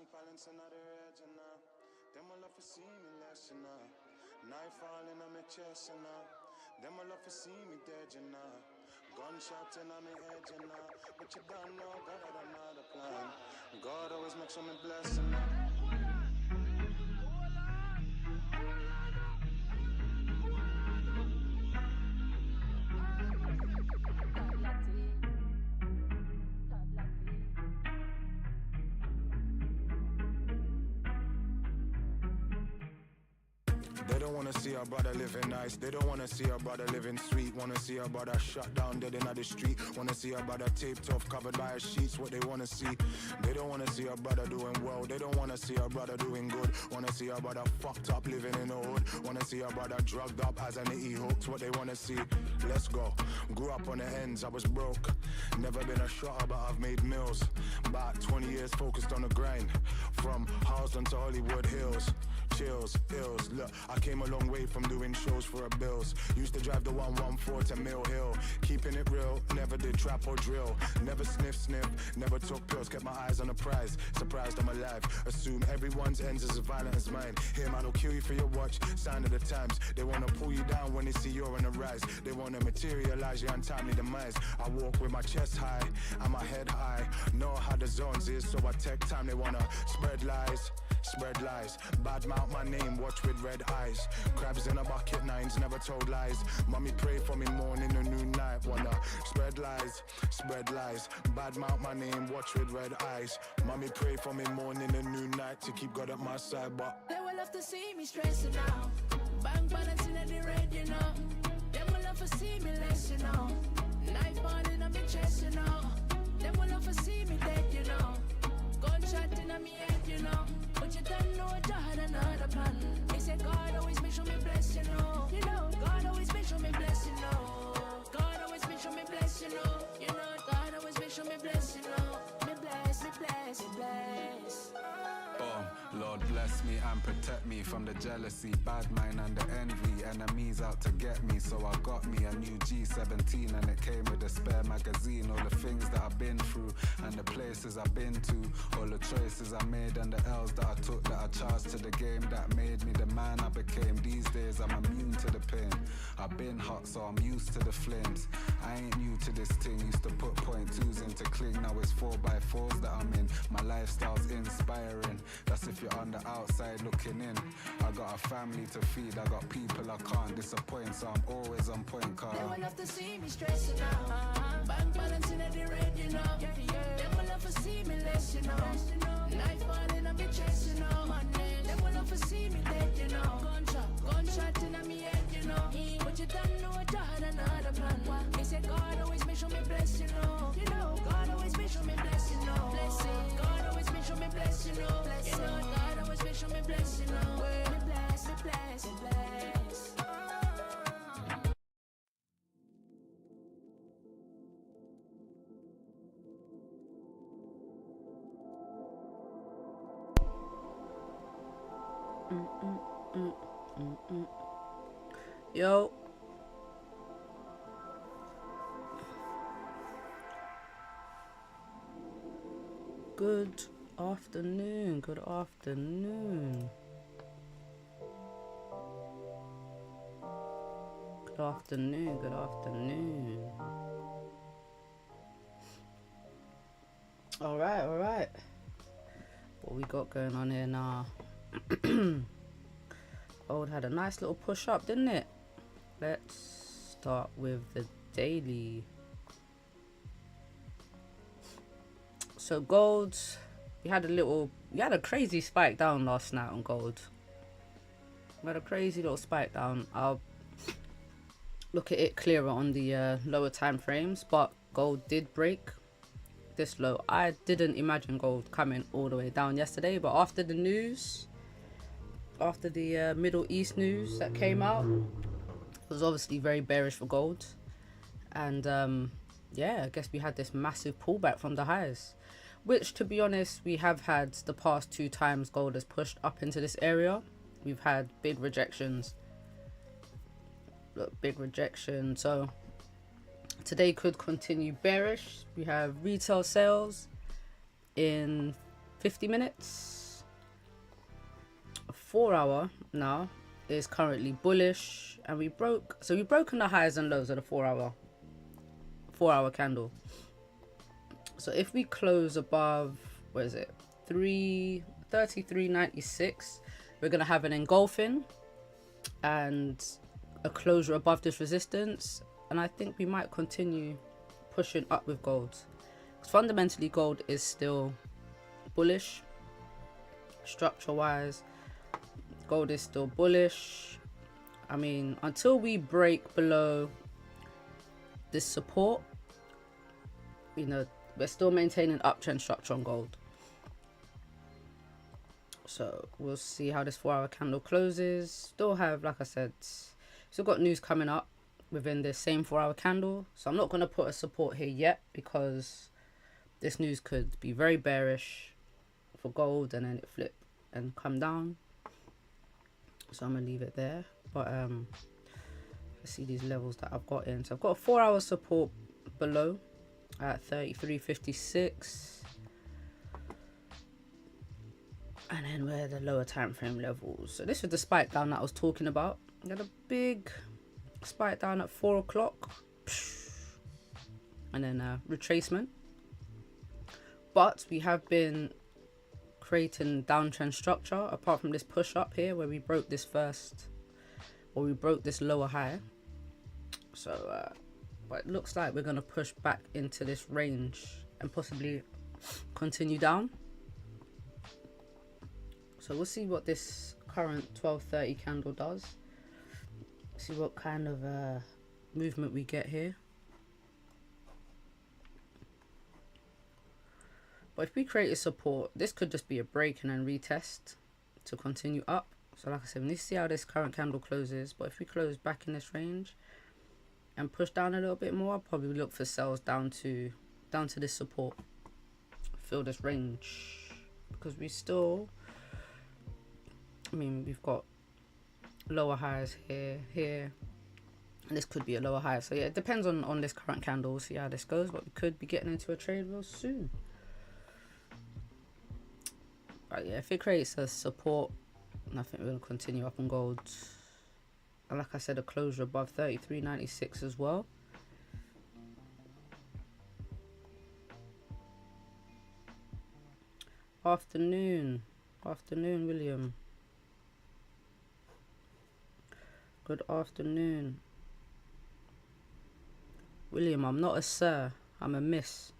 Shank balance another edge, and them will love to see me less, and knife falling on my chest, and them will love to see me dead, and gunshot in on my head, and but you don't know God had another plan. God always makes sure me blessing. They don't wanna see our brother living nice. They don't wanna see our brother living sweet. Wanna see our brother shut down dead in the street. Wanna see our brother taped off, covered by his sheets. What they wanna see. They don't wanna see our brother doing well. They don't wanna see our brother doing good. Wanna see our brother fucked up living in the hood. Wanna see our brother drugged up as an E hooked. What they wanna see. Let's go. Grew up on the ends, I was broke. Never been a shotter, but I've made mills. About 20 years focused on the grind. From Harlem to Hollywood Hills. Chills, ills, look, I came a long way from doing shows for a bills. Used to drive the 114 to Mill Hill. Keeping it real, never did trap or drill. Never sniff, never took pills. Kept my eyes on the prize, surprised I'm alive. Assume everyone's ends is as violent as mine. Here man will kill you for your watch, sign of the times. They wanna pull you down when they see you're on the rise. They wanna materialize your untimely demise. I walk with my chest high and my head high. Know how the zones is, so I take time. They wanna spread lies. Bad mouth my name, watch with red eyes. Crabs in a bucket, nines, never told lies. Mommy pray for me morning and new night. Wanna spread lies. Bad mouth my name, watch with red eyes. Mommy pray for me morning and new night to keep God at my side, but they will have to see me stressing out. Bank balance in the red, you know. They will have to see me less, you know. Knife falling on my chest, you know. They will have to see me dead, you know. Gunshot in on me head, you know. But you don't know God had another plan. They say God always make sure me bless, you know. You know, God always make sure me bless, you know. God always make sure me bless, you know. You know, God always make sure me bless, you know. Me bless, me bless, me bless. Lord bless me and protect me from the jealousy, bad mind and the envy. Enemies out to get me, so I got me a new G17 and it came with a spare magazine. All the things that I've been through and the places I've been to, all the choices I made and the L's that I took, that I charged to the game that made me the man I became. These days I'm immune to the pain. I've been hot, so I'm used to the flames. I ain't new to this thing, used to put .2s into cling. Now it's 4x4s that I'm in. My lifestyle's inspiring. That's if you're on the outside looking in. I got a family to feed, I got people I can't disappoint, so I'm always on point, car. They will have to see me stressing out. Bank balance in the red, you know. They will have to see me less, you know. Knife falling on my chest, you know. They will have to see me dead, you know. Gunshot in on me head, you know. But you don't know God had another plan. They say God always make sure me bless, you know. You know, God always make sure me bless, you know. Blessing. God always make sure me bless, you know. You know, God always make sure me bless, you know. Me bless, me bless, me bless. Yo. Good afternoon. Good afternoon. Good afternoon. Good afternoon. All right. What we got going on here now? Gold had a nice little push up, didn't it? Let's start with the daily. So gold, we had a crazy spike down last night on gold. We had a crazy little spike down. I'll look at it clearer on the lower time frames, but gold did break this low. I didn't imagine gold coming all the way down yesterday, but after the news, after the Middle East news that came out, it was obviously very bearish for gold. And yeah, I guess we had this massive pullback from the highs, which, to be honest, we have had the past 2 times gold has pushed up into this area. We've had big rejections. Look, big rejection. So today could continue bearish. We have retail sales in 50 minutes. A 4 hour now is currently bullish, and we've broken the highs and lows of the 4 hour candle. So if we close above, what is it, 33.96, we're gonna have an engulfing and a closure above this resistance, and I think we might continue pushing up with gold, because fundamentally gold is still bullish. Structure wise, gold is still bullish. I mean, until we break below this support, you know, we're still maintaining uptrend structure on gold. So we'll see how this 4 hour candle closes. Still have, like I said, still got news coming up within the same 4 hour candle. So I'm not going to put a support here yet, because this news could be very bearish for gold and then it flip and come down. So I'm going to leave it there. But let's see these levels that I've got in. So I've got a 4 hour support below at 33.56. And then where the lower time frame levels. So this was the spike down that I was talking about. We had a big spike down at 4 o'clock. And then retracement. But we have been creating downtrend structure, apart from this push up here where we broke this first, or we broke this lower high. So but it looks like we're going to push back into this range and possibly continue down. So we'll see what this current 12:30 candle does. See what kind of movement we get here. But if we create a support, this could just be a break and then retest to continue up. So like I said, we need to see how this current candle closes. But if we close back in this range and push down a little bit more, I'll probably look for sells down to this support. Fill this range, because we still, I mean, we've got lower highs here, and this could be a lower high. So yeah, it depends on this current candle. We'll see how this goes, but we could be getting into a trade real soon. But yeah, if it creates a support, I think we're going to continue up on gold. And like I said, a closure above 33.96 as well. Afternoon, William. Good afternoon. William, I'm not a sir, I'm a miss.